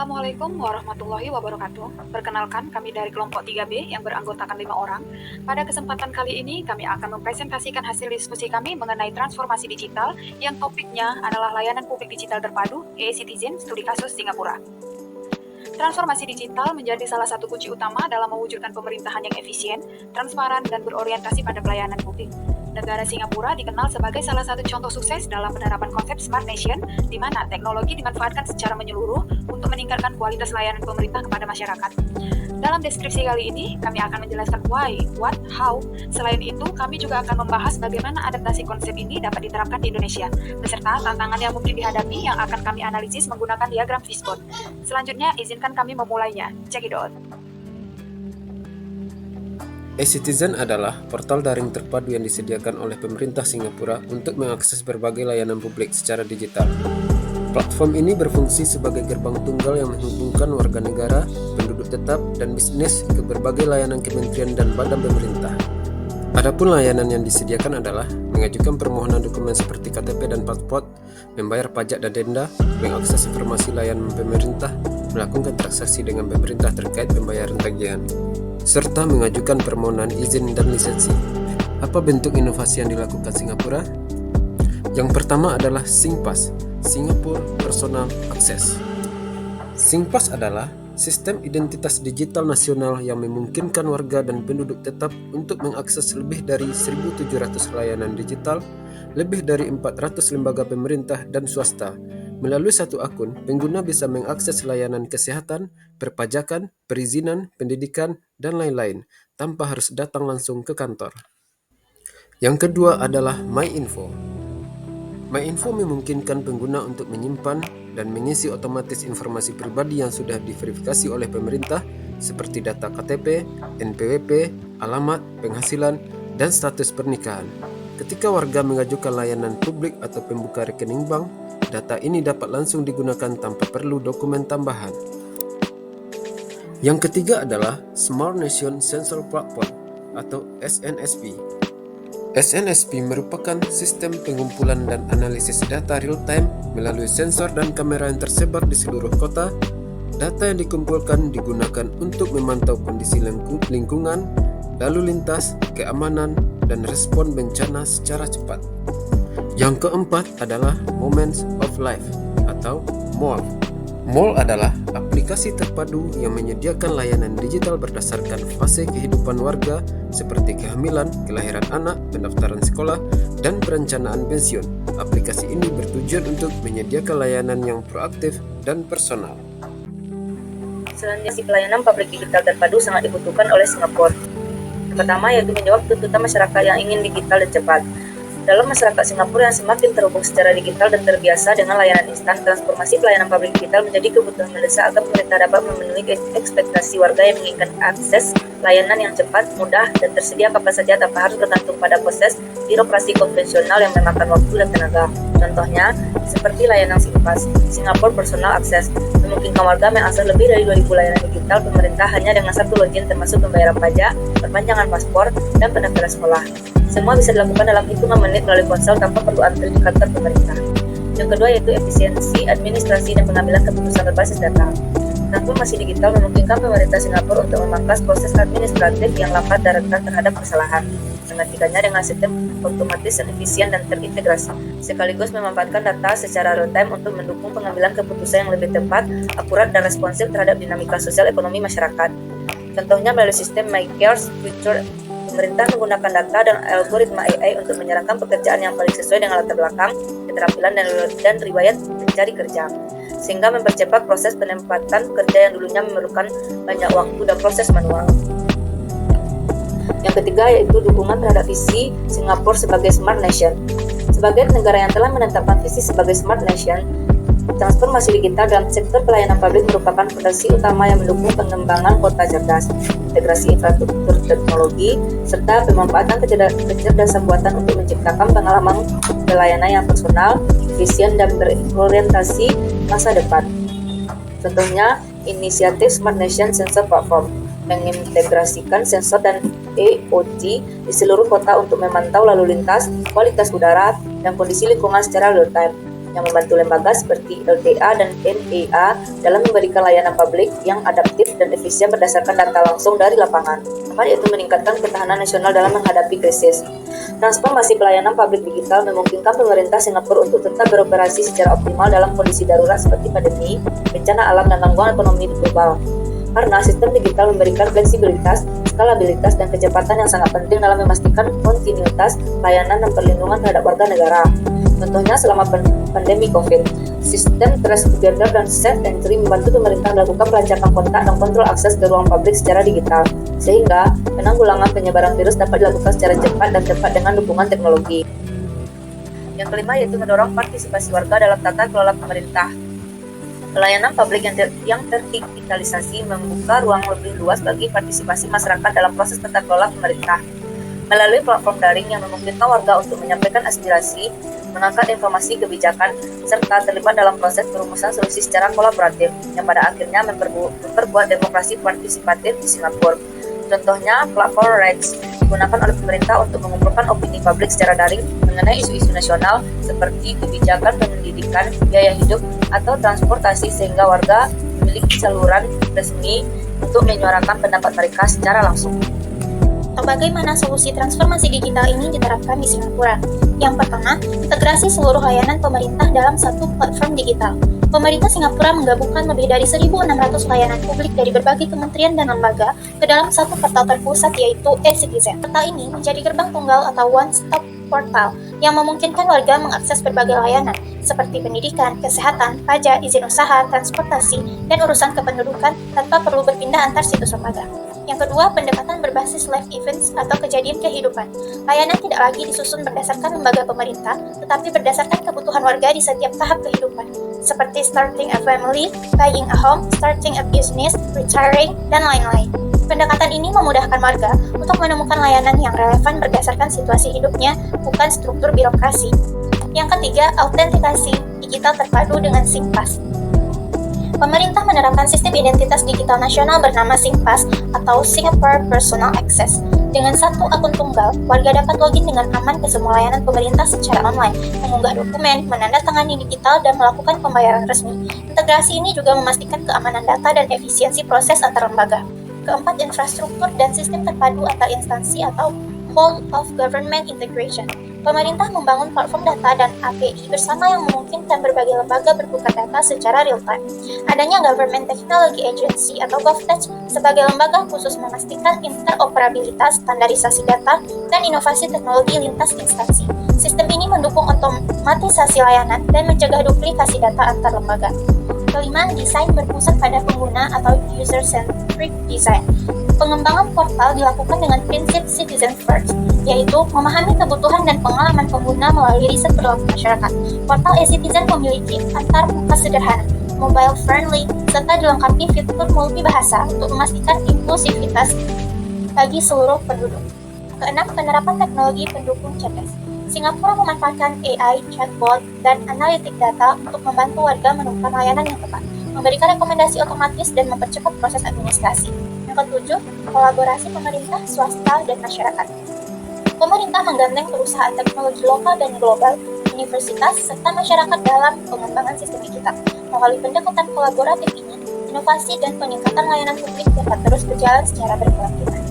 Assalamualaikum warahmatullahi wabarakatuh. Perkenalkan, kami dari kelompok 3B yang beranggotakan 5 orang. Pada kesempatan kali ini, kami akan mempresentasikan hasil diskusi kami mengenai transformasi digital yang topiknya adalah layanan publik digital terpadu, e-Citizen, studi kasus Singapura. Transformasi digital menjadi salah satu kunci utama dalam mewujudkan pemerintahan yang efisien, transparan, dan berorientasi pada pelayanan publik. Negara Singapura dikenal sebagai salah satu contoh sukses dalam penerapan konsep Smart Nation, di mana teknologi dimanfaatkan secara menyeluruh untuk meningkatkan kualitas layanan pemerintah kepada masyarakat. Dalam deskripsi kali ini, kami akan menjelaskan why, what, how. Selain itu, kami juga akan membahas bagaimana adaptasi konsep ini dapat diterapkan di Indonesia, beserta tantangan yang mungkin dihadapi yang akan kami analisis menggunakan diagram fishbone. Selanjutnya, izinkan kami memulainya. Check it out. e-Citizen adalah portal daring terpadu yang disediakan oleh pemerintah Singapura untuk mengakses berbagai layanan publik secara digital. Platform ini berfungsi sebagai gerbang tunggal yang menghubungkan warga negara, penduduk tetap, dan bisnis ke berbagai layanan kementerian dan badan pemerintah. Adapun layanan yang disediakan adalah mengajukan permohonan dokumen seperti KTP dan paspor, membayar pajak dan denda, mengakses informasi layanan pemerintah, melakukan transaksi dengan pemerintah terkait pembayaran tagihan, serta mengajukan permohonan izin dan lisensi. Apa bentuk inovasi yang dilakukan Singapura? Yang pertama adalah SingPass, Singapore Personal Access. SingPass adalah sistem identitas digital nasional yang memungkinkan warga dan penduduk tetap untuk mengakses lebih dari 1.700 layanan digital, lebih dari 400 lembaga pemerintah dan swasta. Melalui satu akun, pengguna bisa mengakses layanan kesehatan, perpajakan, perizinan, pendidikan, dan lain-lain, tanpa harus datang langsung ke kantor. Yang kedua adalah MyInfo. MyInfo memungkinkan pengguna untuk menyimpan dan mengisi otomatis informasi pribadi yang sudah diverifikasi oleh pemerintah, seperti data KTP, NPWP, alamat, penghasilan, dan status pernikahan. Ketika warga mengajukan layanan publik atau pembuka rekening bank, data ini dapat langsung digunakan tanpa perlu dokumen tambahan. Yang ketiga adalah Smart Nation Sensor Platform atau SNSP. SNSP merupakan sistem pengumpulan dan analisis data real-time melalui sensor dan kamera yang tersebar di seluruh kota. Data yang dikumpulkan digunakan untuk memantau kondisi lingkungan, lalu lintas, keamanan, dan respon bencana secara cepat. Yang keempat adalah Moments of Life atau MOL. MOL adalah aplikasi terpadu yang menyediakan layanan digital berdasarkan fase kehidupan warga seperti kehamilan, kelahiran anak, pendaftaran sekolah, dan perencanaan pensiun. Aplikasi ini bertujuan untuk menyediakan layanan yang proaktif dan personal. Selanjutnya, pelayanan publik digital terpadu sangat dibutuhkan oleh Singapura. Yang pertama yaitu menjawab tuntutan masyarakat yang ingin digital dan cepat. Dalam masyarakat Singapura yang semakin terhubung secara digital dan terbiasa dengan layanan instan, transformasi pelayanan publik digital menjadi kebutuhan mendesak agar pemerintah dapat memenuhi ekspektasi warga yang menginginkan akses layanan yang cepat, mudah, dan tersedia kapan saja tanpa harus bergantung pada proses birokrasi konvensional yang memakan waktu dan tenaga. Contohnya, seperti layanan SingPass, Singapore Personal Access, memungkinkan warga mengakses lebih dari 2.000 layanan digital pemerintah hanya dengan satu login termasuk pembayaran pajak, perpanjangan paspor, dan pendaftaran sekolah. Semua bisa dilakukan dalam hitungan menit melalui ponsel tanpa perlu antri di kantor pemerintah. Yang kedua yaitu efisiensi administrasi dan pengambilan keputusan berbasis data. Transformasi digital memungkinkan pemerintah Singapura untuk memangkas proses administratif yang lambat dan rentan terhadap kesalahan, menggantikannya dengan sistem otomatis dan efisien dan terintegrasi, sekaligus memanfaatkan data secara real-time untuk mendukung pengambilan keputusan yang lebih tepat, akurat, dan responsif terhadap dinamika sosial ekonomi masyarakat. Contohnya melalui sistem MyCares Future, pemerintah menggunakan data dan algoritma AI untuk menyarankan pekerjaan yang paling sesuai dengan latar belakang, keterampilan, dan riwayat pencari kerja, sehingga mempercepat proses penempatan kerja yang dulunya memerlukan banyak waktu dan proses manual. Yang ketiga yaitu dukungan terhadap visi Singapura sebagai Smart Nation. Sebagai negara yang telah menetapkan visi sebagai Smart Nation, transformasi digital dalam sektor pelayanan publik merupakan fondasi utama yang mendukung pengembangan kota cerdas, integrasi infrastruktur teknologi, serta pemanfaatan kecerdasan buatan untuk menciptakan pengalaman pelayanan yang personal, efisien, dan berorientasi masa depan. Contohnya, inisiatif Smart Nation Sensor Platform mengintegrasikan sensor dan IoT di seluruh kota untuk memantau lalu lintas, kualitas udara, dan kondisi lingkungan secara real-time. yang membantu lembaga seperti LTA dan NEA dalam memberikan layanan publik yang adaptif dan efisien berdasarkan data langsung dari lapangan. Keempat, yaitu meningkatkan ketahanan nasional dalam menghadapi krisis. Transformasi pelayanan publik digital memungkinkan pemerintah Singapura untuk tetap beroperasi secara optimal dalam kondisi darurat seperti pandemi, bencana alam, dan gangguan ekonomi global. Karena sistem digital memberikan fleksibilitas, skalabilitas, dan kecepatan yang sangat penting dalam memastikan kontinuitas layanan dan perlindungan terhadap warga negara. Contohnya selama pandemi COVID, sistem Trace Together dan Safe Entry membantu pemerintah melakukan pelacakan kontak dan kontrol akses ke ruang publik secara digital, sehingga penanggulangan penyebaran virus dapat dilakukan secara cepat dan tepat dengan dukungan teknologi. Yang kelima, yaitu mendorong partisipasi warga dalam tata kelola pemerintah. Pelayanan publik yang terdigitalisasi membuka ruang lebih luas bagi partisipasi masyarakat dalam proses tata kelola pemerintah. Melalui platform daring yang memungkinkan warga untuk menyampaikan aspirasi, mengangkat informasi kebijakan, serta terlibat dalam proses perumusan solusi secara kolaboratif, yang pada akhirnya memperkuat demokrasi partisipatif di Singapura. Contohnya, platform REX digunakan oleh pemerintah untuk mengumpulkan opini publik secara daring mengenai isu-isu nasional seperti kebijakan pendidikan, biaya hidup, atau transportasi, sehingga warga memiliki saluran resmi untuk menyuarakan pendapat mereka secara langsung. Bagaimana solusi transformasi digital ini diterapkan di Singapura? Yang pertama, integrasi seluruh layanan pemerintah dalam satu platform digital. Pemerintah Singapura menggabungkan lebih dari 1.600 layanan publik dari berbagai kementerian dan lembaga ke dalam satu portal terpusat, yaitu e-Citizen. Portal ini menjadi gerbang tunggal atau one-stop portal yang memungkinkan warga mengakses berbagai layanan seperti pendidikan, kesehatan, pajak, izin usaha, transportasi, dan urusan kependudukan tanpa perlu berpindah antar situs lembaga. Yang kedua, pendekatan berbasis live events atau kejadian kehidupan. Layanan tidak lagi disusun berdasarkan lembaga pemerintah, tetapi berdasarkan kebutuhan warga di setiap tahap kehidupan, seperti starting a family, buying a home, starting a business, retiring, dan lain-lain. Pendekatan ini memudahkan warga untuk menemukan layanan yang relevan berdasarkan situasi hidupnya, bukan struktur birokrasi. Yang ketiga, autentikasi digital terpadu dengan SingPass. Pemerintah menerapkan sistem identitas digital nasional bernama SingPass atau Singapore Personal Access. Dengan satu akun tunggal, warga dapat login dengan aman ke semua layanan pemerintah secara online, mengunggah dokumen, menandatangani digital, dan melakukan pembayaran resmi. Integrasi ini juga memastikan keamanan data dan efisiensi proses antar lembaga. Keempat, infrastruktur dan sistem terpadu antar instansi atau Whole of Government Integration. Pemerintah membangun platform data dan API bersama yang memungkinkan berbagai lembaga bertukar data secara real-time. Adanya Government Technology Agency atau GovTech sebagai lembaga khusus memastikan interoperabilitas, standarisasi data, dan inovasi teknologi lintas instansi. Sistem ini mendukung otomatisasi layanan dan mencegah duplikasi data antar lembaga. Kelima, desain berpusat pada pengguna atau user-centric design. Pengembangan portal dilakukan dengan prinsip citizen first, yaitu memahami kebutuhan dan pengalaman pengguna melalui riset perilaku masyarakat. Portal e-Citizen memiliki antar muka sederhana, mobile friendly, serta dilengkapi fitur multibahasa untuk memastikan inklusivitas bagi seluruh penduduk. Keenam, penerapan teknologi pendukung cerdas. Singapura memanfaatkan AI, chatbot, dan analitik data untuk membantu warga menemukan layanan yang tepat, memberikan rekomendasi otomatis, dan mempercepat proses administrasi. Yang ketujuh, kolaborasi pemerintah, swasta, dan masyarakat. Pemerintah menggandeng perusahaan teknologi lokal dan global, universitas, serta masyarakat dalam pengembangan sistem digital. Melalui pendekatan kolaboratif ini, inovasi dan peningkatan layanan publik dapat terus berjalan secara berkelanjutan.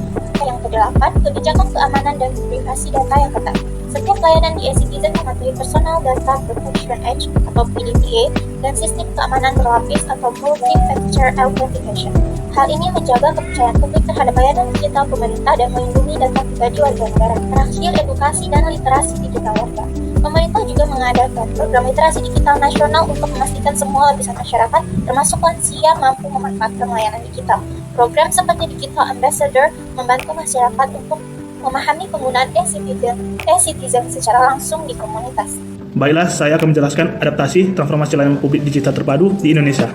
Yang kedelapan, kebijakan keamanan dan privasi data yang ketat. Setiap layanan di e-Citizen mematuhi Personal Data Protection Act atau PDPA dan sistem keamanan berlapis atau multi-factor authentication. Hal ini menjaga kepercayaan publik terhadap layanan digital pemerintah dan melindungi data pribadi warga negara. Terakhir, edukasi dan literasi digital warga. Pemerintah juga mengadakan program literasi digital nasional untuk memastikan semua lapisan masyarakat, termasuk lansia, mampu memanfaatkan layanan digital. Program seperti Digital Ambassador membantu masyarakat untuk memahami penggunaan e-Citizen secara langsung di komunitas. Baiklah, saya akan menjelaskan adaptasi transformasi layanan publik digital terpadu di Indonesia.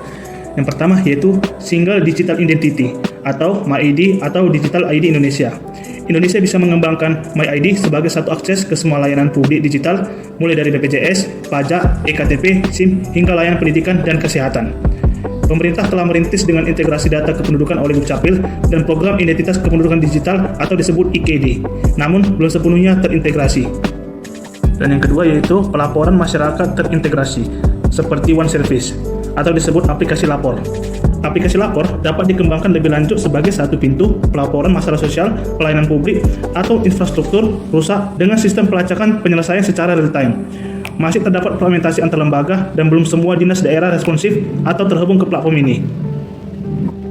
Yang pertama yaitu Single Digital Identity atau MyID atau Digital ID Indonesia. Indonesia bisa mengembangkan MyID sebagai satu akses ke semua layanan publik digital, mulai dari BPJS, pajak, eKTP, SIM, hingga layanan pendidikan dan kesehatan. Pemerintah telah merintis dengan integrasi data kependudukan oleh Dukcapil dan program identitas kependudukan digital atau disebut IKD, namun belum sepenuhnya terintegrasi. Dan yang kedua yaitu pelaporan masyarakat terintegrasi, seperti One Service, atau disebut aplikasi lapor. Aplikasi lapor dapat dikembangkan lebih lanjut sebagai satu pintu pelaporan masalah sosial, pelayanan publik, atau infrastruktur rusak dengan sistem pelacakan penyelesaian secara real-time. Masih terdapat fragmentasi antar lembaga dan belum semua dinas daerah responsif atau terhubung ke platform ini.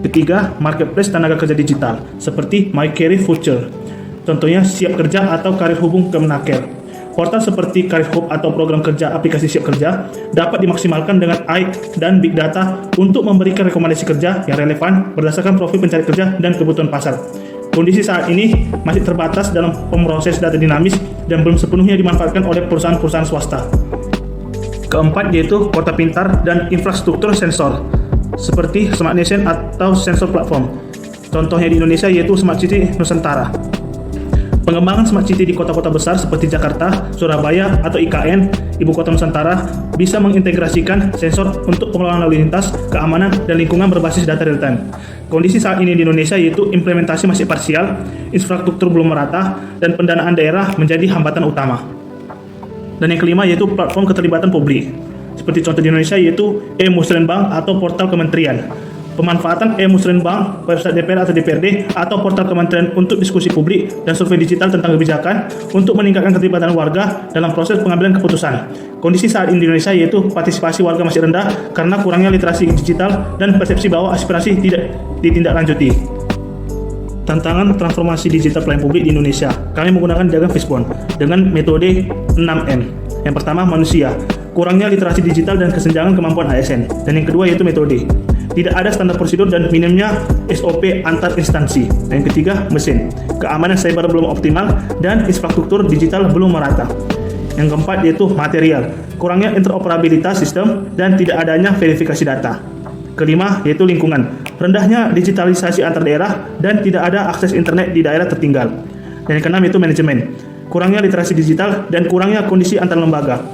Ketiga, marketplace tenaga kerja digital, seperti My Career Future. Contohnya Siap Kerja atau Karir Hubung Kemenaker. Portal seperti Karir Hub atau program kerja aplikasi Siap Kerja dapat dimaksimalkan dengan AI dan Big Data untuk memberikan rekomendasi kerja yang relevan berdasarkan profil pencari kerja dan kebutuhan pasar. Kondisi saat ini masih terbatas dalam pemroses data dinamis dan belum sepenuhnya dimanfaatkan oleh perusahaan-perusahaan swasta. Keempat yaitu kota pintar dan infrastruktur sensor, seperti Smart Nation atau sensor platform. Contohnya di Indonesia yaitu Smart City Nusantara. Pengembangan Smart City di kota-kota besar seperti Jakarta, Surabaya, atau IKN, Ibu Kota Nusantara, bisa mengintegrasikan sensor untuk pengelolaan lalu lintas, keamanan, dan lingkungan berbasis data real-time. Kondisi saat ini di Indonesia yaitu implementasi masih parsial, infrastruktur belum merata, dan pendanaan daerah menjadi hambatan utama. Dan yang kelima yaitu platform keterlibatan publik. Seperti contoh di Indonesia yaitu e-Musrenbank atau portal kementerian. Pemanfaatan e-Musrenbank, website DPR atau DPRD, atau portal kementerian untuk diskusi publik dan survei digital tentang kebijakan untuk meningkatkan keterlibatan warga dalam proses pengambilan keputusan. Kondisi saat ini di Indonesia yaitu partisipasi warga masih rendah karena kurangnya literasi digital dan persepsi bahwa aspirasi tidak ditindaklanjuti. Tantangan transformasi digital pelayanan publik di Indonesia. Kami menggunakan diagram fishbone dengan metode 6M. Yang pertama, manusia. Kurangnya literasi digital dan kesenjangan kemampuan ASN. Dan yang kedua yaitu metode. Tidak ada standar prosedur dan minimnya SOP antar instansi. Dan yang ketiga, mesin. Keamanan cyber belum optimal dan infrastruktur digital belum merata. Yang keempat yaitu material. Kurangnya interoperabilitas sistem dan tidak adanya verifikasi data. Kelima yaitu lingkungan. Rendahnya digitalisasi antar daerah dan tidak ada akses internet di daerah tertinggal. Dan yang keenam yaitu manajemen. Kurangnya literasi digital dan kurangnya kondisi antar lembaga.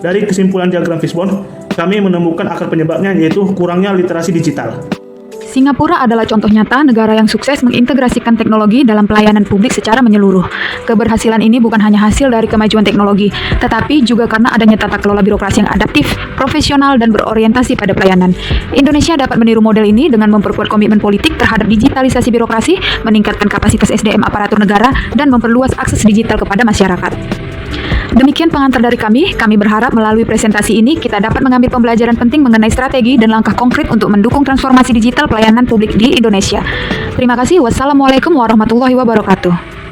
Dari kesimpulan diagram fishbone, kami menemukan akar penyebabnya yaitu kurangnya literasi digital. Singapura adalah contoh nyata negara yang sukses mengintegrasikan teknologi dalam pelayanan publik secara menyeluruh. Keberhasilan ini bukan hanya hasil dari kemajuan teknologi, tetapi juga karena adanya tata kelola birokrasi yang adaptif, profesional, dan berorientasi pada pelayanan. Indonesia dapat meniru model ini dengan memperkuat komitmen politik terhadap digitalisasi birokrasi, meningkatkan kapasitas SDM aparatur negara, dan memperluas akses digital kepada masyarakat. Demikian pengantar dari kami berharap melalui presentasi ini kita dapat mengambil pembelajaran penting mengenai strategi dan langkah konkret untuk mendukung transformasi digital pelayanan publik di Indonesia. Terima kasih. Wassalamualaikum warahmatullahi wabarakatuh.